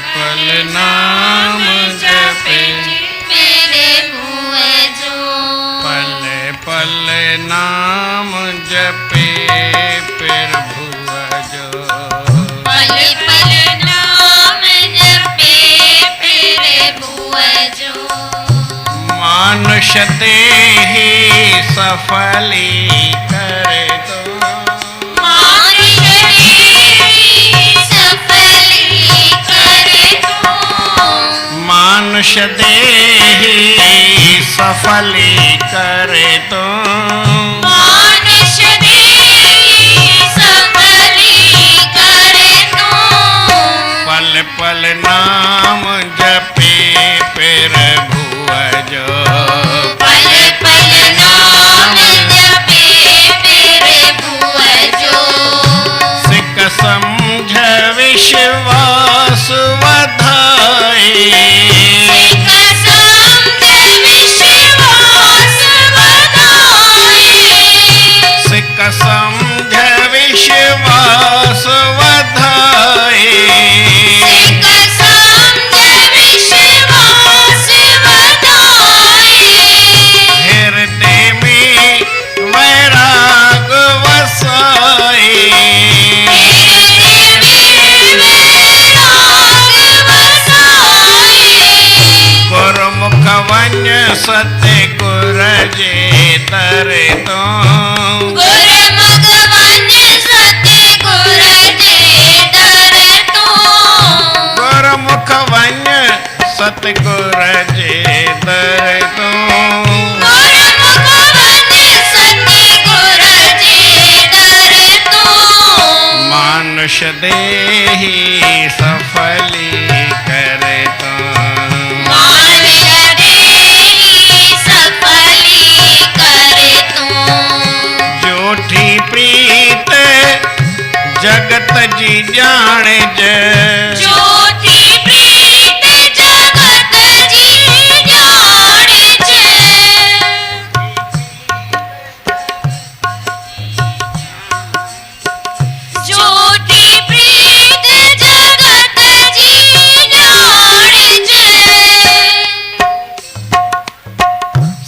पल नाम जपे मेरे भुवजो। पल पल नाम जपे फिर भुवजो। पल पल नाम जपे फिर भुवजो। मानुष देहि सफली करे दो। मानुष देहि सफली करे दो। मानुष देहि सफली करे दो। मानुष देहि सफली करे दो। पल पल नाम जपे फिर भुवजो। पल पल नाम जपे फिर भुवजो। सिक समझ विश्वास वधाई। सिक समझ विश्वास वधाई। सिक समझ विश्वास वधाई। सिक समझ विश्वास वधाई। हृदय में वैराग वसाई। गुरुमुख वन्य सत्य गुर जे दर तो। गुरुमुख वन्य सत्य गुर जे दर तो। गुरुमुख वन्य सत्य गुर जे दर तो। गुरुमुख वन्य सत्य गुर जे दर तो। मानुष देहि सफली करे तो। मानुष देहि सफली करे तो। जोठी प्रीत जगत जी जाने जे। जोठी प्रीत जगत जी जाने जे। जोठी प्रीत जगत जी जाने जे।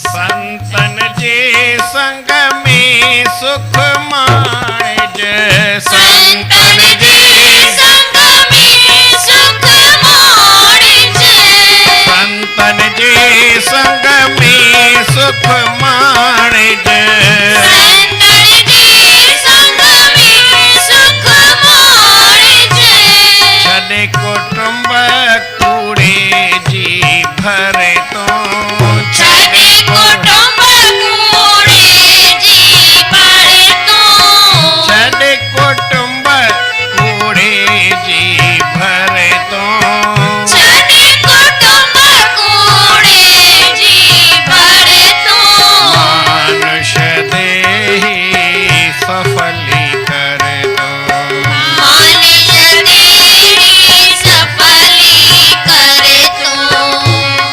संतन जे संग में सुख माणे जे। संतन जे संग में सुख माणे जे। संतन जे संग में सुख माणे जे। संतन जे संग में सुख माणे जे। छॾे कुटुंब कूड़े जी भरे तो। छॾे कुटुंब कूड़े जी भरे तो। छॾे कुटुंब कूड़े जी भरे तो। छॾे कुटुंब कूड़े जी भरे तो। मानुष देहि सफली करे तो। मानुष देहि सफली करे तो।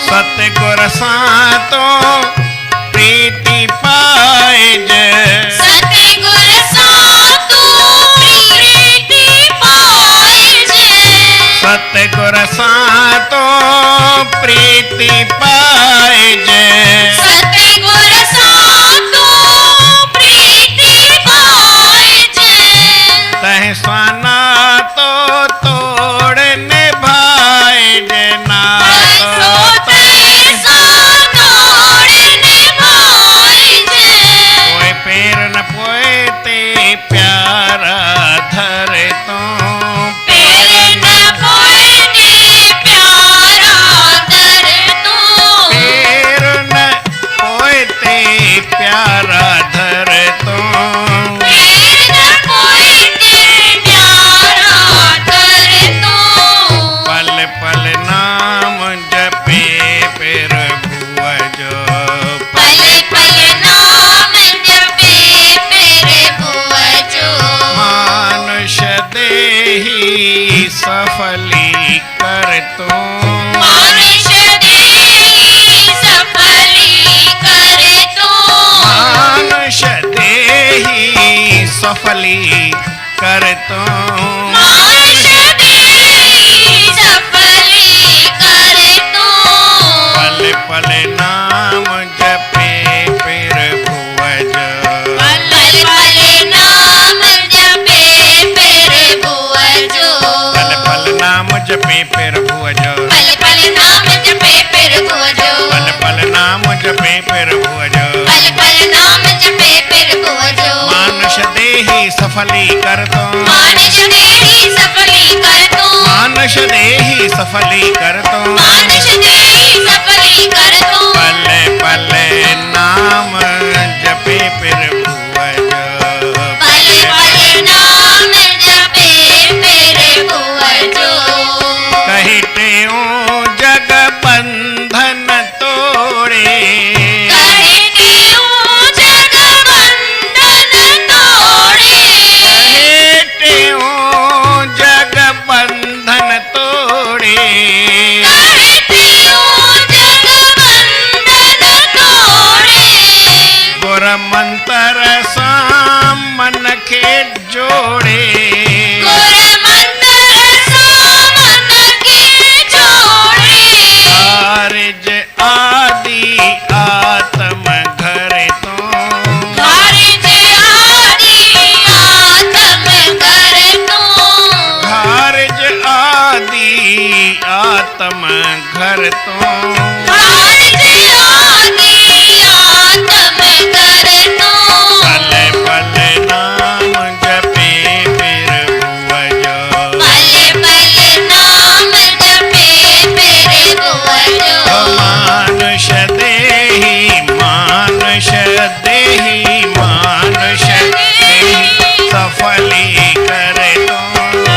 सतगुर सातो प्रीति पाए जे। सतगुर सातो प्रीति पाए जे। सतगुर सातो प्रीति पाए जे। सतगुर सातो प्रीति पाए जे। तह साना तो तोड़ निभाए जे। ना तो तैसा तोड़ निभाए जे। कोई पैर न पोए ते प्यारा धरे तो। पैर न पोए प्यारा धर तो। पैर न पोए ते प्यारा धरे तो। पैर न पोए प्यारा धर तो। पल पल नाम जपे फिर भुवजो। पल पल नाम जपे फिर भुवजो। मानुष देहि सफली कर तो। मानुष देहि सफली करे तो। मानुष देहि सफली कर तो। मानुष देहि सफली सफली कर तो मानुष देहि सफली कर तो मानुष देहि सफली कर तो मानुष देहि सफली कर तो पले पले नाम जपे फिर भुवज पले पले नाम जपे मेरे भुवजो कहते हो जग बंधन तोड़े कहते हो जग बंधन तोड़े कहते हो जग बंधन तोड़े कहते हो जग बंधन तोड़े गुर मंत्र सा मन के जोड़े गुर मंत्र सा मन के जोड़े कार्य आदि आत्म घर तो कार्य आदि आत्म कर तो कार्य आदि आत्म घर तो कार्य आदि आत्म कर तो पले पले नाम जपे फिर भुवजो पले पले नाम जपे मेरे भुवजो मानुष देहि मानुष देहि मानुष देहि सफली करे तो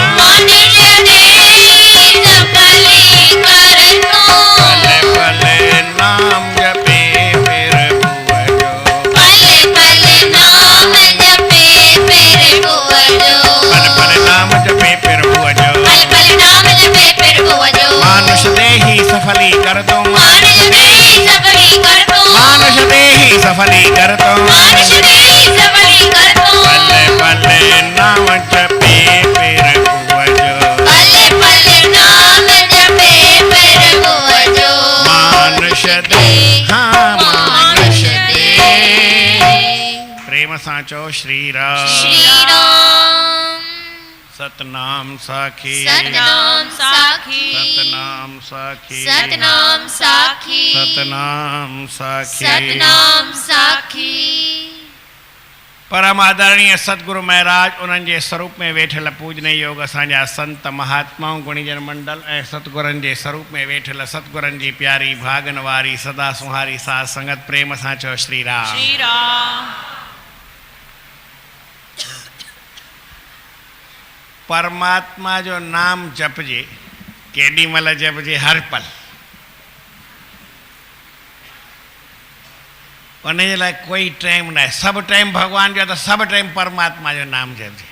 मानुष देहि सफली कर तो पले पले नाम जपे फिर भुवजो पले पले नाम जपे मेरे भुवजो पल पल नाम जपे फिर भुवजो पल पल नाम जपे फिर भुवजो मानुष देहि सफली कर दो मानुष देहि सफली कर तो मानुष देहि सफली कर दो मानुष देहि सफली कर तो पले पले नाम जपे फिर भुवजो पले पले नाम जपे फिर भुवजो मानुष दे हाँ मानुष दे प्रेम साचो श्री राम श्री राम सतनाम साखी सतनाम साखी सतनाम साखी सतनाम साखी सतनाम साखी सतनाम साखी परम आदरणीय सतगुरु महाराज उन्हनि जे स्वरूप में वेठल पूजनीय योग असांजा संत महात्माओं गुणीजन मंडल ऐं सतगुरनि जे स्वरूप में वेठल सतगुरनि जी प्यारी भागन वारी सदा सुहारी साध संगत प्रेम सां चओ श्री राम श्री राम परमात्मा जो नाम जपजे केॾी महिल जपजे हर पल उन जे लाइ कोई टाइम न आहे सभु टाइम भॻवान जो आहे त सभु टाइम परमात्मा जो नाम जपजे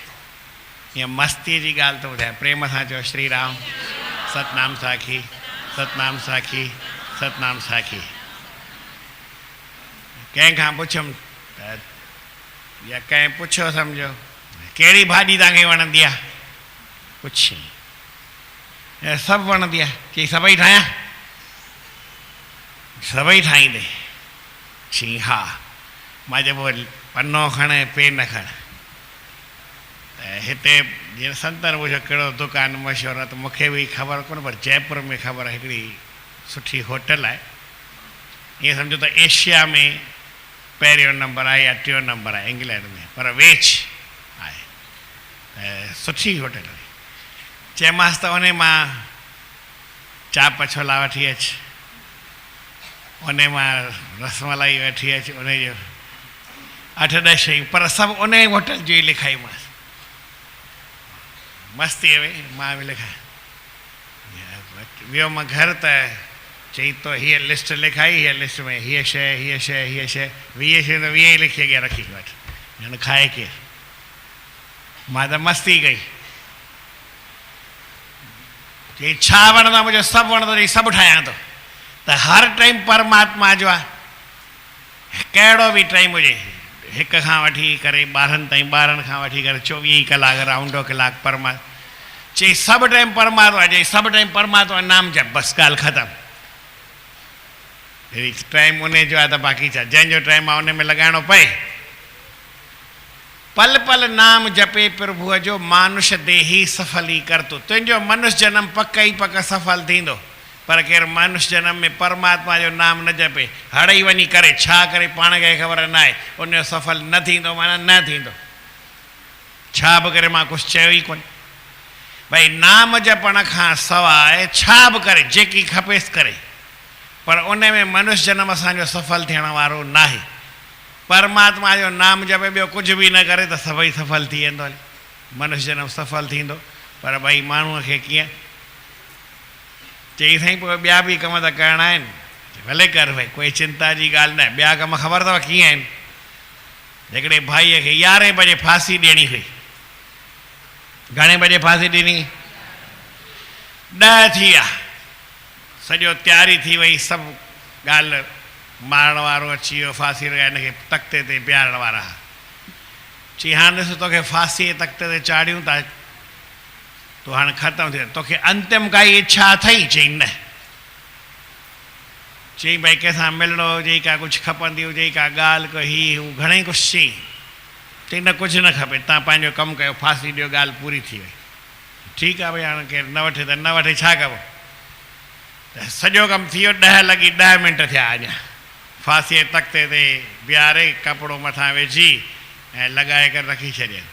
हीअं मस्तीअ जी ॻाल्हि थो ॿुधायां प्रेम सां चओ श्री राम सतनाम साखी सतनाम साखी सतनाम साखी कंहिंखां पुछियुमि त या कंहिं पुछियो सम्झो कहिड़ी भाॼी तव्हांखे वणंदी आहे पुछी ऐं सभु वणंदी आहे चई सभई ठाहियां सभई ठाहींदे चई हा मां चइबो पनो खण पेन खण त हिते जीअं संतनि पुछियो कहिड़ो दुकानु मशहूरु आहे त मूंखे बि ख़बर कोन पर जयपुर में ख़बर आहे हिकिड़ी सुठी होटल आहे ईअं सम्झो त एशिया में पहिरियों नंबर आहे या टियों नंबर आहे इंग्लैंड में पर वेज आहे सुठी होटल आहे चयोमांसि त उन मां चाप छोला वठी अचु उन मां रसमलाई वठी अचु उन जो 8-10 शयूं पर सभु उन होटल जो ई लिखाईमांसि मस्तीअ में मां बि लिखां वियो मां घर त चई तो हीअ लिस्ट लिखाई हीअ लिस्ट में हीअ शइ हीअ शइ हीअ शइ 20 शयूं त 20 ई लिखी अॻियां रखी वठि हाणे खाए केरु मां त मस्ती कई चई छा वणंदो आहे मुंहिंजो सभु वणंदो चई सभु ठाहियां थो त हर टाइम परमात्मा जो आहे कहिड़ो बि टाइम हुजे 1 खां वठी करे 12 ताईं 12 खां वठी करे 24 कलाक राउंडो कलाक परमात्मा चई सभु टाइम परमात्मा चई सभु टाइम परमात्मा नाम जप बसि ॻाल्हि ख़तमु टाइम उन जो आहे त बाक़ी छा जंहिंजो टाइम आहे उन में लॻाइणो पए पल पल नाम जपे प्रभुअ जो मानुष देही सफली कर तूं तुंहिंजो मनुष्य जन्म पक ई पक सफल थींदो पर केरु मनुष्य जन्म में परमात्मा जो नाम न जपे हड़ई वञी करे छा करे पाण खे ख़बर न आहे उनजो सफल न थींदो माना न थींदो छा बि करे मां कुझु चयो ई कोन। भई नाम जपण खां सवाइ छा बि करे जेकी खपेसि करे, पर उन में मनुष्य जनम असांजो सफल थियण वारो न आहे। परमात्मा जो नाम जपे ॿियो कुझु बि न करे त सभई सफल थी वेंदो हले, मनुष्य जनम सफल थींदो। पर भई माण्हूअ खे कीअं चई साईं पोइ ॿिया बि कम त करणा आहिनि, भले कर भई, कोई चिंता जी ॻाल्हि न आहे। ॿिया कम ख़बर अथव कीअं आहिनि? हिकिड़े भाईअ खे 11 बजे फांसी ॾियणी हुई। घणे बजे फांसी ॾिनी? 10 थी विया, सॼो तयारी थी वई, सभु ॻाल्हि मारण वारो अची वियो, फांसी लॻाए हिनखे तख़्ते ते बीहारण वारा। चई हाणे ॾिस तोखे फांसी जे तख़्ते ते चाढ़ियूं था, तूं हाणे ख़तमु थी, तोखे अंतिम काई इच्छा अथई? चई न। चई भई कंहिंसां मिलणो हुजे, का कुझु खपंदी हुजे, का ॻाल्हि को हीअ हू घणेई कुझु चई। चई न कुझु न खपे, तव्हां पंहिंजो कमु कयो, फांसी ॾियो, ॻाल्हि पूरी थी वई। ठीकु आहे भई, हाणे केरु न वठे त न वठे, छा कबो। त सॼो कमु थी वियो, 10 लॻी 10 मिंट थिया अञा। फांसी जे तख़्ते ते बीहारे कपिड़ो मथां विझी ऐं लॻाए करे रखी छॾियनि।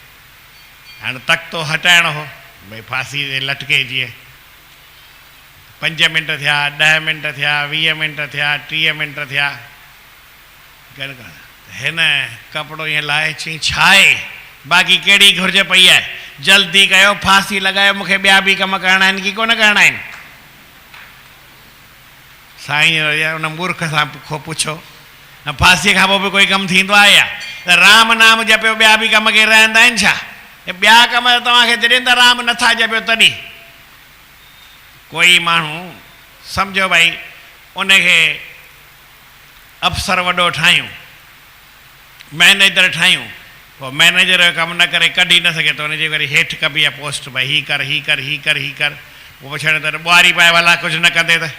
हाणे तख़्तो हटाइणो हो, भई फांसी ते लटके जीअं। 5 मिंट थिया, 10 मिंट थिया, 20 मिंट थिया, 30 मिंट थिया, हिन कपिड़ो ईअं लाहे चई छा आहे, बाक़ी कहिड़ी घुर्ज पई आहे, जल्दी कयो, फांसी लॻायो, मूंखे ॿिया बि कम करणा आहिनि की कोन करणा आहिनि। साईं उन मूर्ख सां पुछो, फांसीअ खां पोइ बि कोई कमु थींदो आहे या? त राम नाम जपियो, ॿिया बि कम के रहंदा आहिनि छा? ॿिया कम तव्हांखे जॾहिं त राम नथा जपियो तॾहिं। कोई माण्हू सम्झो भई उनखे अफ़सर वॾो ठाहियूं, मैनेजर ठाहियूं, पोइ मैनेजर जो कमु न करे, कढी न सघे त उनजे वरी हेठि कबी आहे पोस्ट, भई हीअ कर, हीअ कर, हीअ कर, हीअ कर। पोइ छॾे त ॿुहारी पाए भला कुझु न कंदे त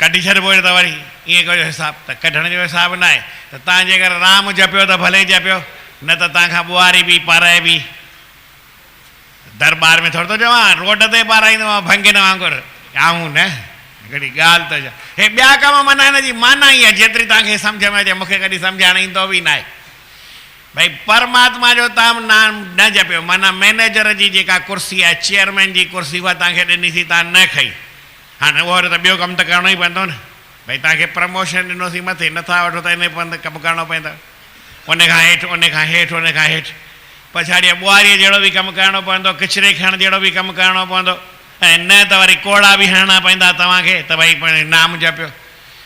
कढी छॾिबो त वरी ईअं कयो हिसाबु। त कढण जो हिसाबु न आहे। त तव्हां जेकर राम जपियो त भले जपियो, न त तव्हांखां ॿुहारी बि पाराए बि। दरबार में थोरो थो चवां, रोड ते पाराईंदो भंगिन वांगुरु, आऊं न हिकिड़ी ॻाल्हि त हे ॿिया कम माना हिन जी माना ई आहे, जेतिरी तव्हांखे सम्झ में अचे। मूंखे कॾहिं सम्झाइण ईंदो बि न आहे। भई परमात्मा जो तव्हां नाम न जपियो, माना मैनेजर जी जेका कुर्सी आहे, चेयरमैन जी कुर्सी, उहा तव्हांखे ॾिनीसीं, तव्हां न खई। हाणे उहो त ॿियो कमु त करिणो ई पवंदो न। भई तव्हांखे प्रमोशन ॾिनोसीं मथे, नथा वठो त इन पंधि कमु करिणो पवंदो, उनखां हेठि, उनखां हेठि, उनखां हेठि। पछाड़ीअ ॿुहारीअ जहिड़ो बि कमु करिणो पवंदो, किचिरे खणण जहिड़ो बि कमु करिणो पवंदो, ऐं न त वरी कोड़ा बि हणणा पवंदा तव्हांखे। त भई नाम जपियो,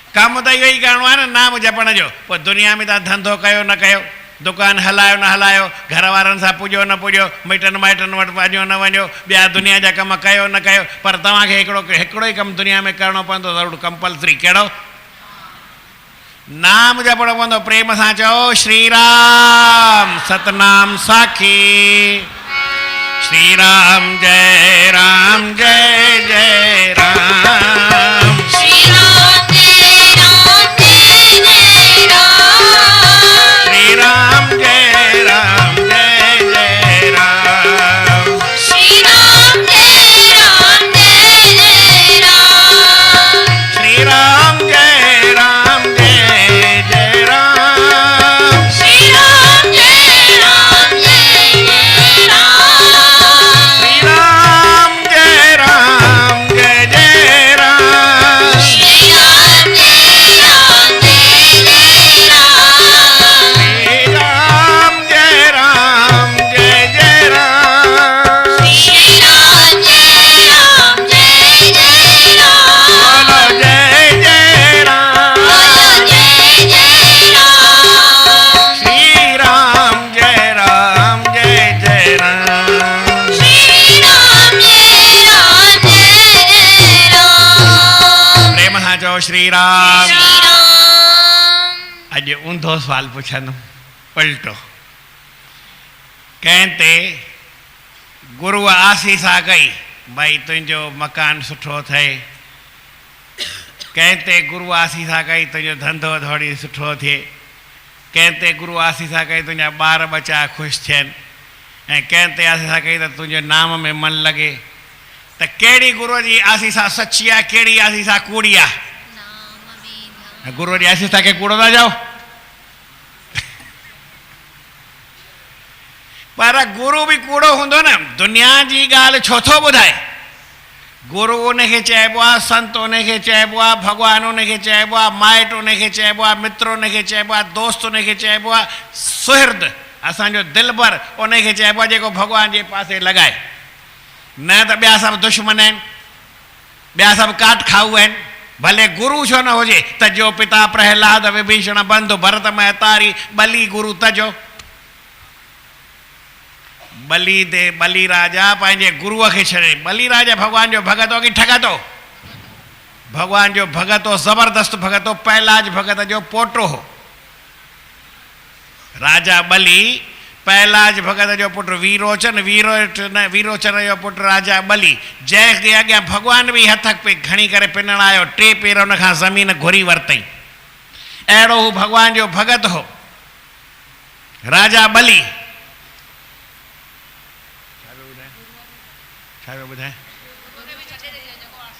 कमु त इहो ई करिणो आहे न, नाम जपण जो। पोइ दुनिया में तव्हां धंधो कयो न कयो, दुकान हलायो न हलायो, घर वारनि सां पुॼो न पुॼो, मिटनि माइटनि वटि वञो न वञो, ॿिया दुनिया जा कम कयो न कयो, पर तव्हांखे हिकिड़ो ई कमु दुनिया में करिणो पवंदो, ज़रूरु कंपलसरी। कहिड़ो? नाम जपणो पवंदो। प्रेम सां चओ श्री राम, सतनाम साखी। श्री राम जय राम, जय जय राम। श्री राम जय राम, जय जय राम। श्री राम जय राम, जय जय राम। श्री राम जय राम, जय जय राम। श्री राम जय राम, जय जय राम। श्री राम जय राम, जय जय राम। श्री राम जय राम, जय जय राम। श्री राम जय राम, जय जय राम। श्री राम जय राम, जय जय राम। श्री राम जय राम, जय जय राम। बोलो जय जय राम। बोलो जय जय राम। श्री राम जय राम, जय जय राम। श्री राम जय राम, जय जय राम। प्रेम सां चओ श्री राम। श्री राम। अॼु ऊंधो सुवाल पुछंदुमि, उल्टो। कंहिं ते गुरूअ आसीसा कई, भई तुंहिंजो मकान सुठो थिए। कंहिं ते गुरूअ आसीसा कई, तुंहिंजो धंधो थोरी सुठो थिए। कंहिं ते गुरूअ आसीसा कई, तुंहिंजा ॿार बचा ख़ुशि थियनि। ऐं कंहिं ते आसीसा कई त तुंहिंजे नाम में मन लॻे। त कहिड़ी गुरूअ जी आसीसा सची आहे, कहिड़ी आसीसा कूड़ी आहे? गुरूअ जी आसीसा खे कूड़ो था चओ? पर गुरु भी कूड़ो हूंदो न, दुनिया जी ॻाल्हि छो थो ॿुधाए। गुरु उनखे चइबो आहे, संत उनखे चइबो आहे, भॻवानु उनखे चइबो आहे, माइट उनखे चइबो आहे, मित्र उनखे चइबो आहे, दोस्त उनखे चइबो आहे, सुहृद असांजो दिलबर उनखे चइबो आहे जेको भॻवान जे पासे लॻाए। न त ॿिया सभु दुश्मन आहिनि, ॿिया सभु काट खाऊ आहिनि। भले गुरु छो न हुजे, तजो पिता प्रहलाद विभीषण बंधु भरत में तारी, बली गुरु तजो। बली दे बली राजा पंहिंजे गुरुअ खे छॾे। बली राजा भॻवान जो भगत हो कि ठगत हो? भॻवान जो भगत हो, ज़बरदस्त भगत हो, पहलाज भगत जो पोटो हो। राजा बली पहलाज भगत जो पुट वीरोचन, वीरोचन जो पुट राजा बली, जंहिंखे अॻियां भॻवान बि हथ पे खणी करे पिनण आयो, 3 पेर हुन खां ज़मीन घुरी वरितई। अहिड़ो हू भॻवान जो भगत हो राजा बली।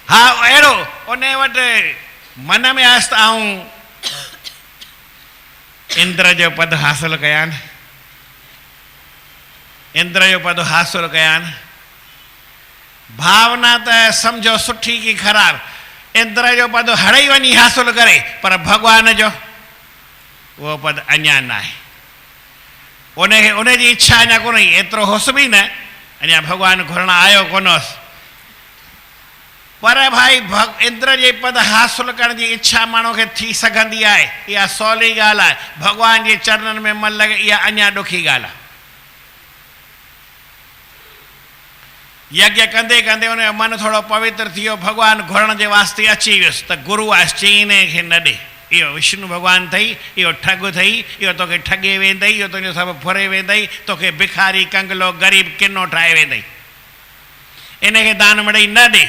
हा अहिड़ो उन वटि मन में आस्त आऊं इंद्र जो पद हासिल कयानि, इंद्र जो पद हासिल कयानि। भावना त सम्झो सुठी की ख़राब, इंद्र जो पद हड़ई वञी हासिल करे, पर भॻवान जो उहो पद अञा न आहे। उनखे उनजी इच्छा अञा कोन हुई, एतिरो हुस बि न, अञा भॻवानु घुरण आयो कोन हुअसि। पर भाई इंद्र जे पद हासिल करण जी इच्छा माण्हू खे थी सघंदी आहे, इहा सवली ॻाल्हि आहे। भॻवान जे चरणनि में मन लॻे, इहा अञा ॾुखी ॻाल्हि आहे। यज्ञ कंदे कंदे उनजो मन थोरो पवित्र थी वियो, भॻवानु घुरण जे वास्ते अची वियुसि, त गुरु आहे चईं खे न ॾे। इहो विष्णु भॻवानु अथई, इहो ठग अथई, इहो तोखे ठगे वेंदई, इहो तुंहिंजो सभु फुरे वेंदई, तोखे भिखारी कंगलो ग़रीब किनो ठाहे वेंदई, इनखे दान मिड़ई न ॾे।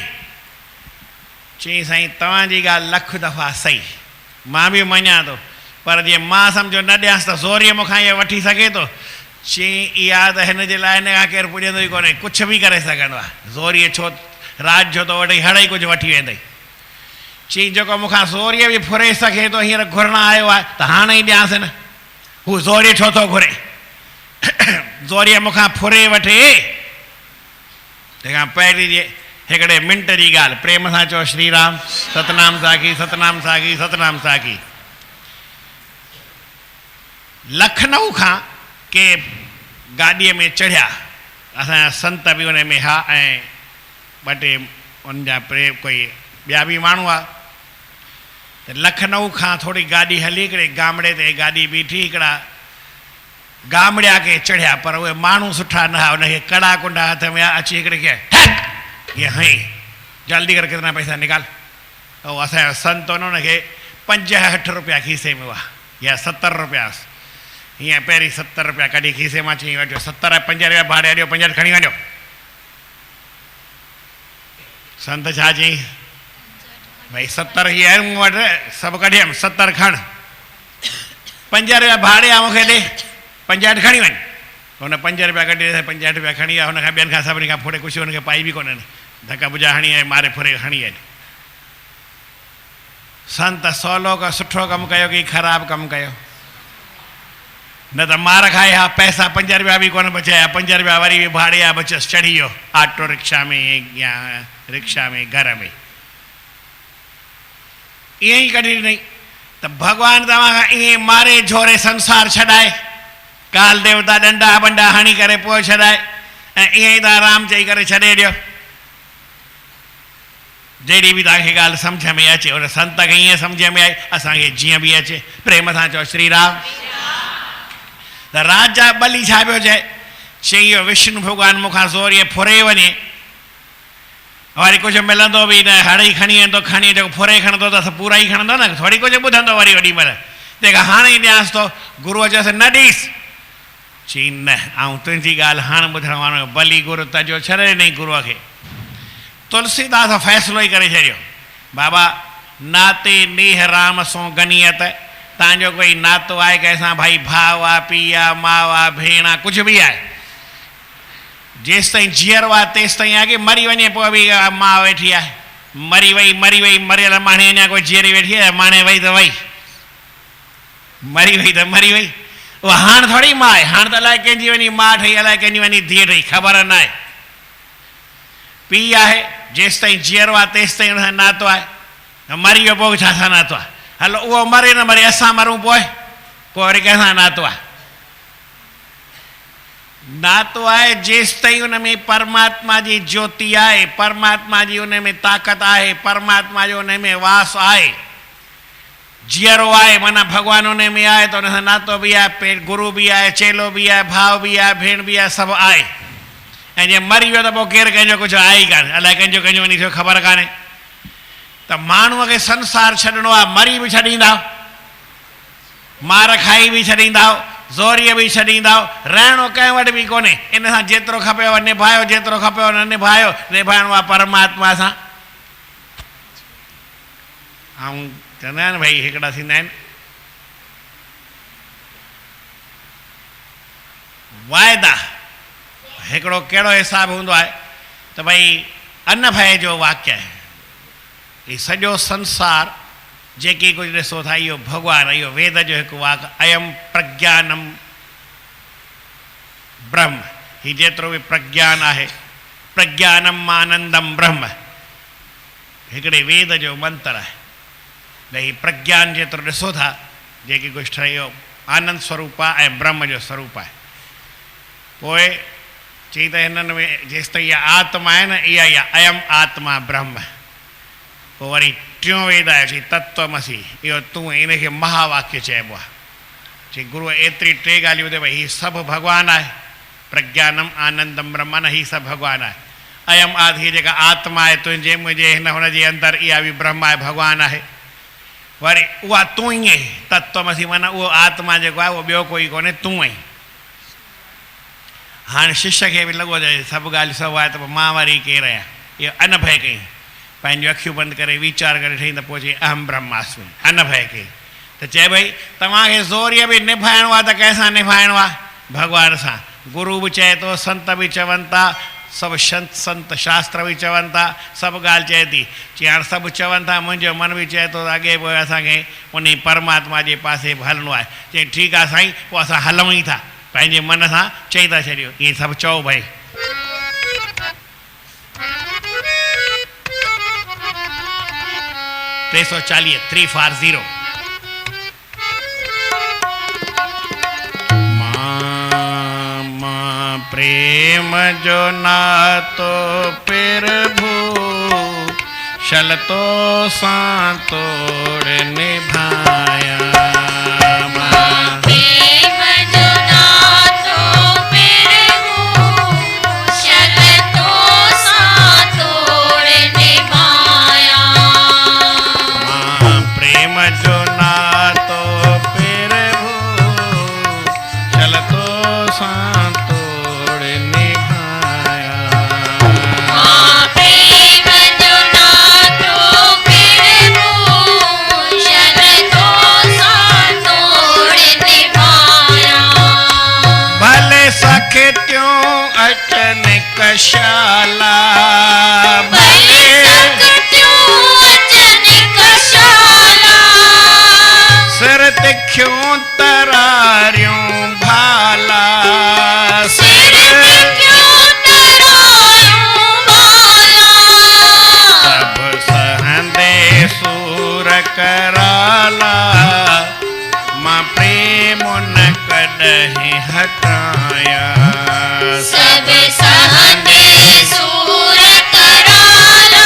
चई साईं तव्हांजी ॻाल्हि लख दफ़ा सही, मां बि मञा थो, पर जीअं मां सम्झो न ॾियांसि त ज़ोरीअ मूंखां इहो वठी सघे थो। चई इहा त हिन जे लाइ हिन खां केरु पुॼंदो ई कोन्हे, कुझु बि करे सघंदो आहे। ज़ोरीअ छो राज जो थो वठी, हड़ई कुझु वठी वेंदई। चई जेको मूंखां ज़ोरीअ बि फुरे सघे थो, हींअर घुरण आयो आहे, त हाणे ई ॾियांसि न। हू ज़ोरी छो थो घुरे? ज़ोरीअ मूंखां फुरे वठे। तंहिंखां पहिरीं जे हिकिड़े मिंट जी ॻाल्हि, प्रेम सां चओ श्री राम, सतनाम साखी, सतनाम साखी, सतनाम साखी। लखनऊ खां के गाॾीअ में चढ़िया, असांजा संत बि उन में हा, ऐं ॿ टे उन जा कोई ॿिया बि माण्हू आहे। त लखनऊ खां थोरी गाॾी हली, हिकिड़े गामड़े ते गाॾी बीठी, हिकिड़ा गामड़िया खे चढ़िया, पर उहे माण्हू सुठा न हुआ। उनखे कड़ा कुंडा हथ में अची हिकिड़े खे ये हई जल्दी कर कितना पैसा निकाल। और असांजो संत उनखे 65 रुपया खीसे में हुआ, या 70 रुपया, हीअं पहिरीं 70 रुपया कढी खीसे मां चई वठो, 70 50 रुपया भाड़े ॾियो, 50 खणी वञो। संत छा चई, भाई 70 हीअ आहे मूं वटि, सभु कढियमि, 70 खण, 50 रुपया भाड़े आहे मूंखे ॾे, 65 खणी वञ। हुन 5 रुपया कढी 65 रुपया खणी आहे, हुनखां ॿियनि खां सभिनी खां फुरे, कुझु हुनखे पाई बि कोन्हनि, धका बुजा हणी आहे, मारे फुरे हणी आहिनि। संत सवलो का सुठो कमु कयो कि ख़राबु कमु कयो? न त मार खाए हा, पैसा 5 रुपया बि कोन बचाया, 5 रुपया वरी बि भाड़े जा बचसि, चढ़ी वियो ऑटो रिक्शा में या रिक्शा में, घर में, ईअं ई कढी ॾिनई। त भॻवानु तव्हां खां ईअं मारे झोरे संसार छॾाए, काल देवता डंडा बंडा हणी करे पोइ छॾाए, ऐं ईअं ई तव्हां राम चई करे छॾे ॾियो। जहिड़ी बि तव्हांखे ॻाल्हि सम्झ में अचे, उन संत खे ईअं सम्झ में आई, असांखे जीअं बि अचे, प्रेम सां चओ श्री राम। त राजा बली छा पियो चए? चई इहो विष्णु भॻवानु मूंखां ज़ोरीअ फुरे वञे, वरी कुझु मिलंदो बि न, हड़ई खणी वेंदो, खणी जेको फुरे खणंदो त पूरा ई खणंदो न, थोरी कुझु ॿुधंदो वरी ओॾी महिल। तंहिंखां हाणे ई ॾियांसि थो, गुरूअ चयोसि न ॾीस। चई न, ऐं तुंहिंजी ॻाल्हि हाणे ॿुधण वारो, बली गुरू तजो छॾे ॾिनई गुरूअ खे। तुलसीदास फ़ैसिलो ई करे छॾियो, बाबा नाते नीह राम सो गनीयत, तव्हांजो कोई नातो आहे कंहिंसां, भाई भाउ आहे, पीउ आहे, माउ आहे, भेण आहे, कुझु बि आहे, जेसि ताईं जीअरो आहे तेसि ताईं आहे, कि मरी वञे पोइ बि माउ वेठी आहे, मरी वई मरियल माणे अञा कोई जीअरी वेठी आहे, माणे वई त वई, मरी वई त मरी वई। उहा हाणे थोरी मां आहे, हाणे त अलाए कंहिंजी वञी माउ ठही, अलाए कंहिंजी वञी धीउ ठही, ख़बर न आहे। पीउ आहे, जेसि ताईं जीअरो आहे तेसि ताईं हुन सां नातो आहे, मरी वियो पोइ छा सां नातो आहे? हलो उहो मरे न मरे, असां मरूं पोइ वरी कंहिंसां नातो आहे? नातो आहे जेसि ताईं हुन में परमात्मा जी ज्योति आहे, परमात्मा जी हुन में ताक़त आहे, परमात्मा जो हुन में वास आहे, जीअरो आहे, माना भॻवानु हुन में आहे त हुन सां नातो बि आहे, गुरू बि आहे, चेलो बि आहे, भाउ बि आहे, भेण बि आहे, सभु आहे। ऐं जे मरी वियो त पोइ केरु कंहिंजो कुझु आहे ई कान्हे, अलाए कंहिंजो कंहिंजो वञी थियो ख़बर कान्हे। त माण्हूअ खे संसार छॾिणो आहे, मरी बि छॾींदा, मार खाई बि छॾींदा, ज़ोरीअ बि छॾींदा, रहणो कंहिं वटि बि कोन्हे। इन सां जेतिरो खपेव निभायो, जेतिरो खपेव न निभायो, निभाइणो आहे परमात्मा सां। ऐं चवंदा आहिनि भई हिकिड़ा थींदा आहिनि वाइदा, हिकिड़ो कहिड़ो हिसाबु हूंदो आहे त भई अनभय जो वाक्य आहे, ही सॼो संसार जेकी कुझु ॾिसो था इहो भॻवानु, इहो वेद जो हिकु वाक्य, अयम प्रज्ञानम ब्रह्म, ही जेतिरो बि प्रज्ञान आहे, प्रज्ञानम आनंदम ब्रह्म, हिकिड़े वेद जो मंत्र आहे। भई प्रज्ञान जेतिरो ॾिसो था जेकी कुझु ठहे इहो आनंद स्वरूप आहे ऐं ब्रह्म जो स्वरूप आहे। पोइ चई त हिननि में जेसि ताईं इहा आत्मा आहे न, इहा ई आहे अयम आत्मा ब्रह्म। पोइ वरी टियों वेद आहे चई तत्वमसी, इहो तूं, इनखे महावाक्य चइबो आहे। चई गुरूअ एतिरी टे ॻाल्हियूं ॿुधाए भई हीउ सभु भॻवानु आहे, प्रज्ञानम आनंदम ब्रह्म, न हीउ सभु भॻवानु आहे। अयम आदि, हीअ जेका आत्मा आहे तुंहिंजे मुंहिंजे हिन हुनजे अंदरि, इहा बि ब्रह्म आहे, भॻवानु आहे। वरी उहा तूं ई आहीं, तत्वमसी, माना उहो आत्मा जेको आहे उहो ॿियो कोई कोन्हे, तूं आहीं। हाणे शिष्य खे बि लॻो त सभु ॻाल्हि सभु आहे त पोइ मां वरी केरु आहियां, इहो अनभय कई, पंहिंजूं अखियूं बंदि करे वीचार करे ठही त पोइ चई अहम ब्रह्मास्मि, अनभय कई। त चए भई तव्हांखे ज़ोरीअ बि निभाइणो आहे त कंहिंसां निभाइणो आहे? भॻवान सां। गुरू बि चए थो, संत बि चवनि था, सभु संत शास्त्र बि चवनि था, सभु ॻाल्हि चए थी। चई हाणे सभु चवनि था, मुंहिंजो मन बि चए थो त अॻे पोइ असांखे उन परमात्मा जे पासे बि हलणो आहे। चई ठीकु आहे साईं, पोइ असां हलूं ई था, पंहिंजे मन सां चई था छॾियो, इहे सभु चओ भई। 340 340 प्रेम जो नातो प्रभु शलतो सां तोड़ निभाया। कशाला भले सिर तिखियों तरारियों भाला, सिर सब सहंदे सूर कराला, मां प्रेम न कॾहिं हटाया। सब सहंदे सूर कराला,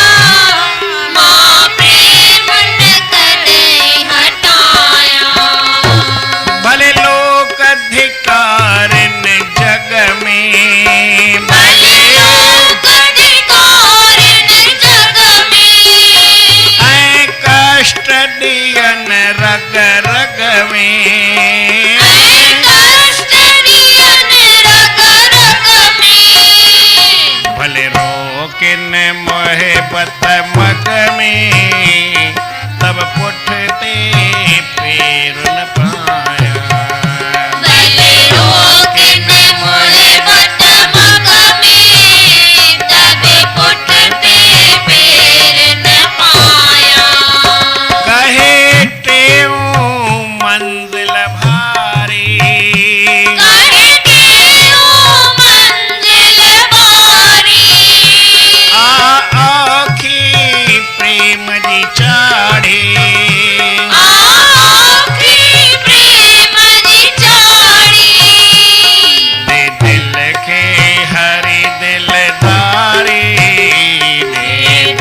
हरी दिलदारी दे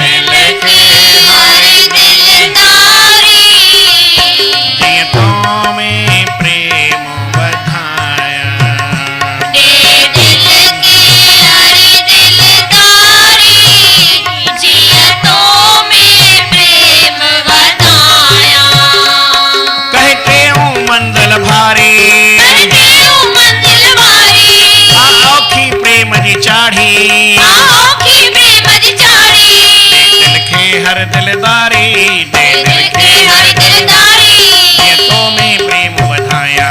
दिल खे हरी दिलदारी जीअं तो में प्रेम वधाया दे दिल खे हरी दिलदारी जिया तो में प्रेम वधाया कह के मंदल भारी करके मंदिर वारी औखी प्रेम जी चाढ़ी आँखी प्रेम दी चाड़ी दिल खे हर दिलदारी दे दिल खे हर दिलदारी ये तो में प्रेम वधाया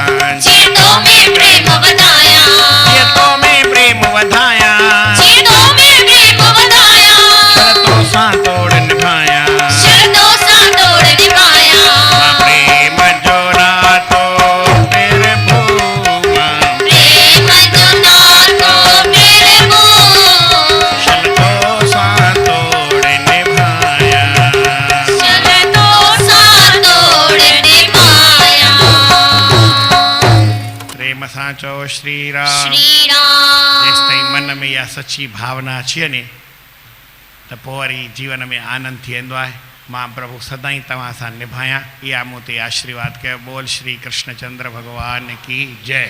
जीतों में प्रेम वधाया ये तो में प्रेम वधाया जीतों में प्रेम वधाया शर्तों सा तोड़ निभाया शर्तों सा तोड़ निभाया प्रेम जो रातो तेरे भूमा प्रेम जो नातो मेरे मुँह शर्तों सा तोड़ निभाया शर्तों सा तोड़ निभाया प्रेम सां चओ श्री राम श्री राम जेसिताईं मन में इहा सची भावना अची वञे त पोइ वरी जीवन में आनंद थी वेंदो आहे मां प्रभु सदाईं तव्हां सां निभायां इहा मूं ते आशीर्वाद कयो बोल श्री कृष्णचंद्र भॻवान की जय।